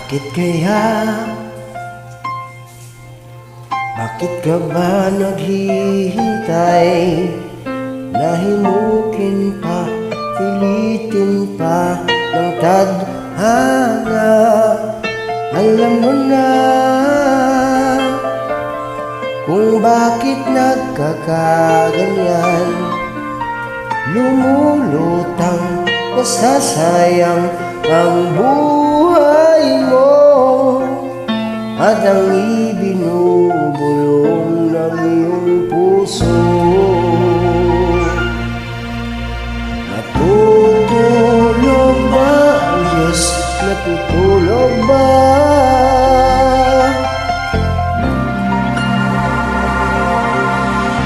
Bakit kaya? Bakit ka ba naghihintay? Nahimukin pa, pilitin pa ng tadhana. Alam mo na kung bakit nagkakaganyan. Lumulutang, nasasayang ang buhay mo at ang ibinubulong ng iyong puso. Natutulog ba ang Diyos? Natutulog ba?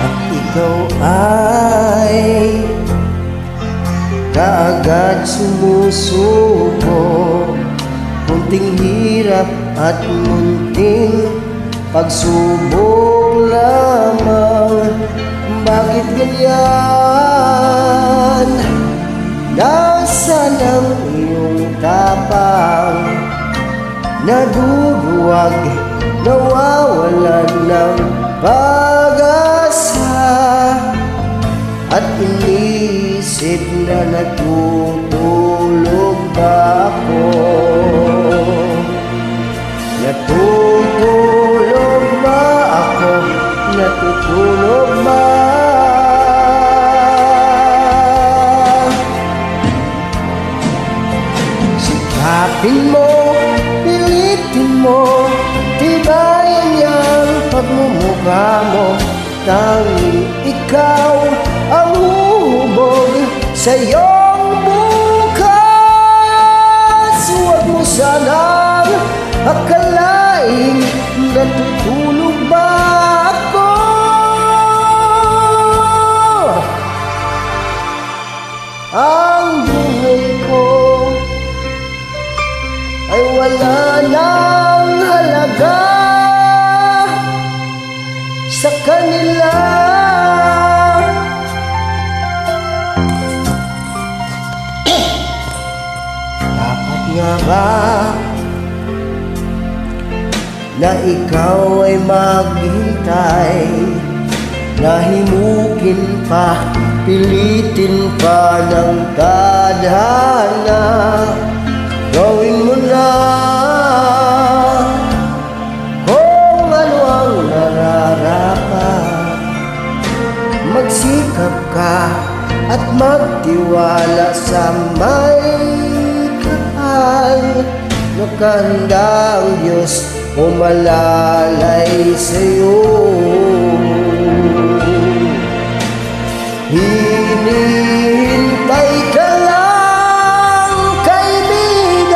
At ikaw ay kaagad sumusuko. Kunting hirap at munting pagsubok lamang. Bakit ganyan? Nasaan ang iyong tapang? Naduduwag, nawawalan ng pag-asa. At inisip na natutulog ba ako? Natutulog ba ako? Natutulog ba? Sikapin mo, pilitin mo, tibayan niyang pagmumukha mo. Tanging ikaw ang hubog sa iyong bukas. Huwag mo sanang akalain natutulog ba ako? Ang buhay ko ay wala nang halaga sa kanila. Dapat nga ba na ikaw ay maghintay? Nahimukin pa, pilitin pa ng tadhana. Gawin mo na kung ano ang nararapat. Magsikap ka at magtiwala sa may kapal. Nakahanda ang Diyos umalalay sa'yo. Hinihintay ka lang, kaibigan.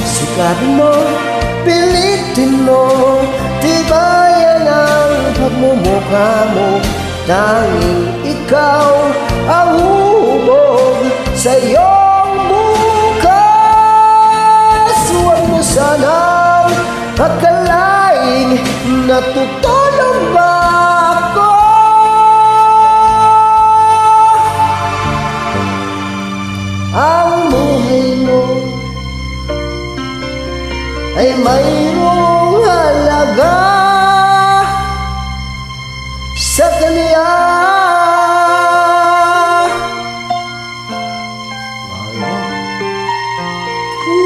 Sikapin mo, pilitin mo, tibayan ang pagmumukha mo. Tanging ikaw ang hubog sa iyong bukas. Huwag mo sanang akalain natutulog ba ako? Ang buhay mo ay mayroong halaga